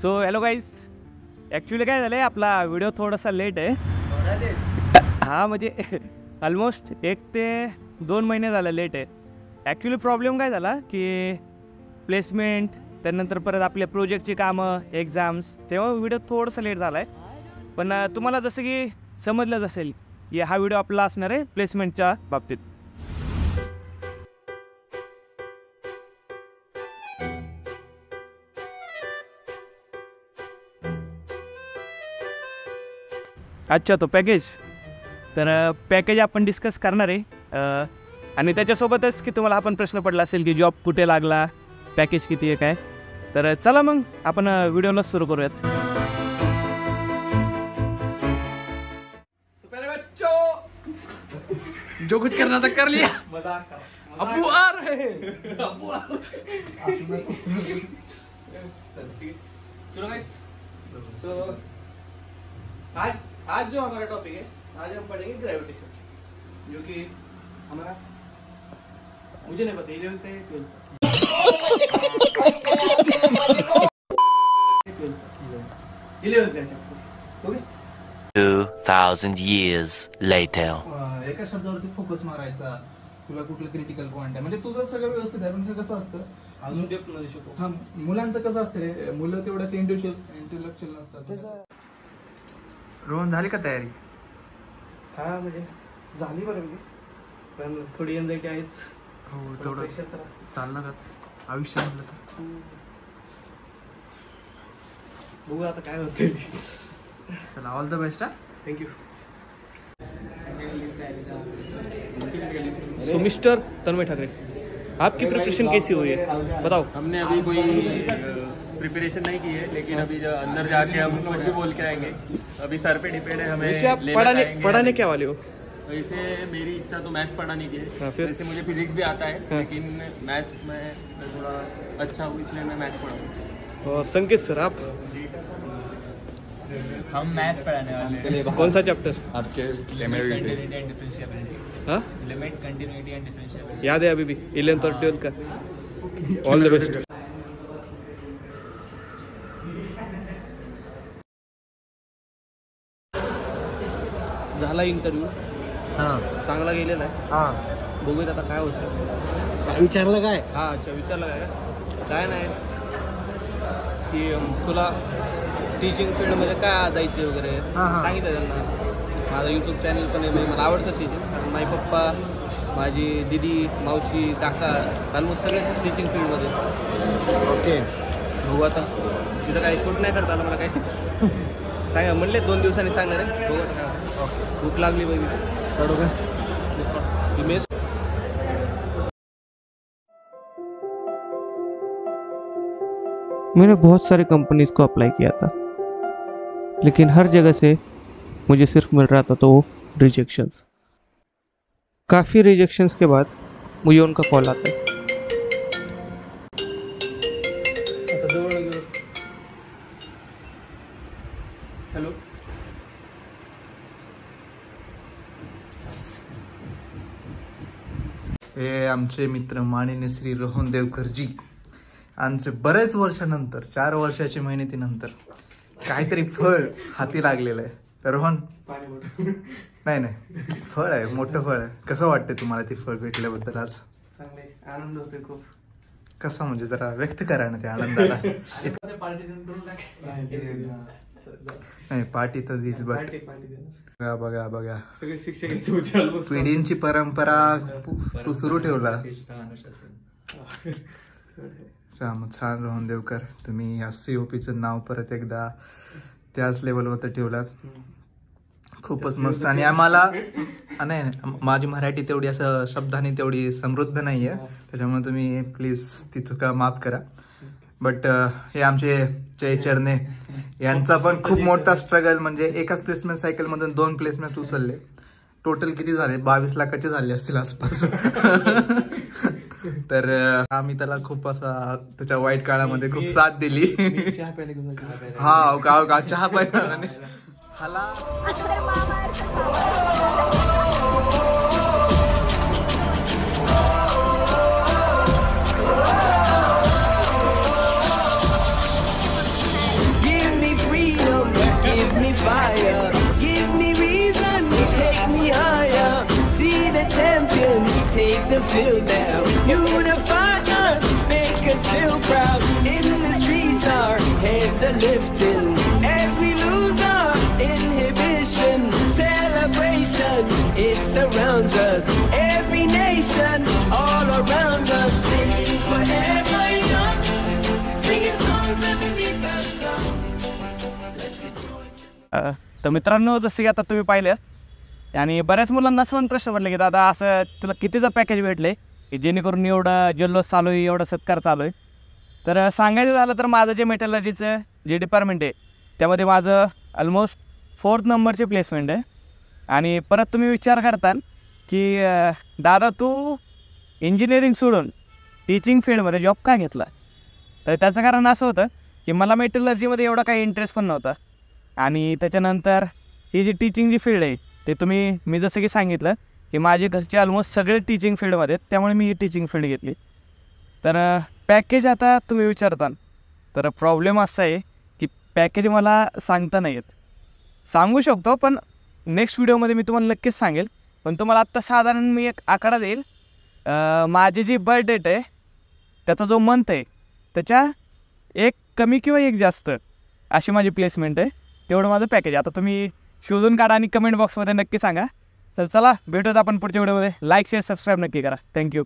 So hello guys, actually काय झालं आहे, आपला व्हिडिओ थोडासा लेट आहे. हां म्हणजे ऑलमोस्ट 1 ते 2 महिने झालं लेट आहे. ॲक्च्युली प्रॉब्लेम काय झाला की प्लेसमेंट, त्यानंतर परत आपल्या प्रोजेक्टची कामं, एक्झाम्स, तेव्हा व्हिडिओ थोडासा लेट झाला आहे. पण तुम्हाला जसं की समजलंच असेल की हा व्हिडिओ आपला असणार आहे प्लेसमेंटच्या बाबतीत. अच्छा, तो पॅकेज. तर पॅकेज आपण डिस्कस करणार आहे आणि त्याच्यासोबतच की तुम्हाला हा पण प्रश्न पडला असेल की जॉब कुठे लागला, पॅकेज किती आहे काय. तर चला मग आपण व्हिडिओलाच सुरू करूयात. जो कुछ करना था कर लिया. अबू आ रहे. चलो गाइस, सो आज जो हमारा टॉपिक है, आज हम पढ़ेंगे ग्रेविटेशन, जो कि हमारा मुझे नहीं पता 11th है 11th है चैप्टर. Okay, 2000 years later. एका शब्दावरती फोकस मारायचा, तुला कुठलं क्रिटिकल पॉइंट आहे, म्हणजे तुझं सगळं व्यवस्थित आहे. पण हे कसं असतं, अजून डेप्थ मध्ये शिकू. हा, मुलांचं कसं असतं रे, मुलं तेवढं इंटेलेक्च्युअल नसतात. रोहन, झाली का तयारी? हा म्हणजे झाली बरं, पण थोडी एन्झायटी आहेच. हो, तेवढं चालणारच आयुष्य म्हटलं तर. बघू आता काय होते. चला, all the best. Thank you. So mister Tanmay Thackeray, आपकी प्रिपरेशन कैसी हुई है, बताओ. हमने अभी कोई प्रिपरेशन नहीं की है, लेकिन अभी जो अंदर जाके हम कुछ भी बोल के आएंगे. अभी सर पे डिपेंड है, हमें वैसे आप पढ़ाने क्या वाले हो? वैसे मेरी इच्छा तो मैथ्स पढ़ाने की है. हाँ, फिर? वैसे मुझे फिजिक्स भी आता है. हाँ. लेकिन मैथ्स में थोड़ा अच्छा हूँ, इसलिए मैं मैथ्स पढ़ाऊँ. और संकेत सर, आप हम मैथ्स पढ़ाने वाले हैं. कौन सा चैप्टर? आपके कंटिन्यूटी एंड डिफरेंशिएबिलिटी. हाँ, लिमिट, कंटिन्यूटी एंड डिफरेंशिएबिलिटी. याद है अभी भी 11th और 12th का. All the best. झाला इंटरव्ह्यू, हा चांगला गेलेला आहे. हा, बघूयात आता काय होतं. विचारलं काय? हा, अच्छा, विचारलं काय नाही की तुला टीचिंग फील्डमध्ये काय जायचं वगैरे. हा. सांगितलं त्यांना. माझं यूट्यूब चॅनल पण आहे, म्हणजे मला आवडतं टीचिंग. कारण माझे पप्पा, माझी दिदी, मावशी, काका ऑलमोस्ट सगळे टीचिंग फील्डमध्ये. ओके, बघू आता. तिथं काही शूट नाही करता आलं मला काही. सांगा म्हणले 2 दिवसांनी सांगणार आहे. बघू आता काय. भूक लागली बघ. काढू का? मेस. मैंने बहुत सारी कंपनीज को अप्लाई किया था, लेकिन हर जगह से मुझे सिर्फ मिल रहा था तो वो रिजेक्शंस. काफ़ी रिजेक्शंस के बाद मुझे उनका कॉल आता है. आता जवळ गेलो. हॅलो. हे आमचे मित्र माननीय श्री रोहन देवकरजी, आमचे बरेच वर्षानंतर, 4 वर्षाच्या मेहनतीनंतर काहीतरी फळ हाती लागलेलं आहे. तर रोहन, नाही फळ आहे, मोठं फळ आहे. कसं वाटतं तुम्हाला ते फळ भेटल्याबद्दल आज? चांगले, आनंद होतोय खूप. कसं म्हणजे जरा व्यक्त करा ना त्या आनंदाला. नाही, पार्टी तर देईल, बट बघा बघा सगळे शिक्षक पिढींची परंपरा तू सुरू ठेवला. छान रोहन देवकर, तुम्ही या COPचं नाव परत एकदा त्याच लेवलवर ठेवलात. खूपच मस्त. आणि आम्हाला नाही, माझी मराठी तेवढी असं शब्दाने तेवढी समृद्ध नाहीये, त्याच्यामुळे तुम्ही प्लीज ती चुका माफ करा. बट हे आमचे जय चरणे यांचा पण खूप मोठा स्ट्रगल, म्हणजे एकाच प्लेसमेंट सायकल मधून 2 प्लेसमेंट उचलले. टोटल किती झाले? 22 लाखाचे झाले असतील आसपास. तर आम्ही त्याला खूप असा त्याच्या वाईट काळामध्ये खूप साथ दिली. चहा प्यायला घेऊन. हा, चहा प्यायला हाला. feel down. Unify us, make us feel proud. In the streets our heads are lifting as we lose our inhibition. Celebration, it surrounds us. Every nation, all around us. Singing forever young, singing songs underneath the sun. Let's rejoice. तर मित्रांनो, जसं की आता तुम्ही पाहिलं आणि बऱ्याच मुलांना असं पण प्रश्न पडले की दादा असं तुला कितीचं पॅकेज भेटले की जेणेकरून एवढा जल्लोष चालू आहे, एवढा सत्कार चालू आहे. तर सांगायचं झालं तर माझं जे मेटलर्जीचं जे डिपार्टमेंट आहे त्यामध्ये माझं ऑलमोस्ट 4th नंबरचे प्लेसमेंट आहे. आणि परत तुम्ही विचार करताल की दादा तू इंजिनिअरिंग सोडून टीचिंग फील्डमध्ये जॉब का घेतला. तर त्याचं कारण असं होतं की मला मेटलर्जीमध्ये एवढा काही इंटरेस्ट पण नव्हता. आणि त्याच्यानंतर ही जी टीचिंग जी फील्ड आहे ते मी जसं की सांगितलं की माझे घरचे ऑलमोस्ट सगळे टीचिंग फील्डमध्ये आहेत, त्यामुळे मी ही टीचिंग फील्ड घेतली. तर पॅकेज आता तुम्ही विचारता तर प्रॉब्लेम असा आहे की पॅकेज मला सांगता नाही येत. सांगू शकतो पण नेक्स्ट व्हिडिओमध्ये मी तुम्हाला नक्कीच सांगेल. पण तुम्हाला आत्ता साधारण मी एक आकडा देईल. माझी जी बर्थ डेट आहे त्याचा जो मंथ आहे त्याच्या एक कमी किंवा एक जास्त अशी माझी प्लेसमेंट आहे. तेवढं माझं पॅकेज. आता तुम्ही शोधून काढा आणि कमेंट बॉक्समध्ये नक्की सांगा. तर चला भेटूयात आपण पुढच्या व्हिडिओमध्ये. लाईक शेअर सबस्क्राईब नक्की करा. थँक्यू.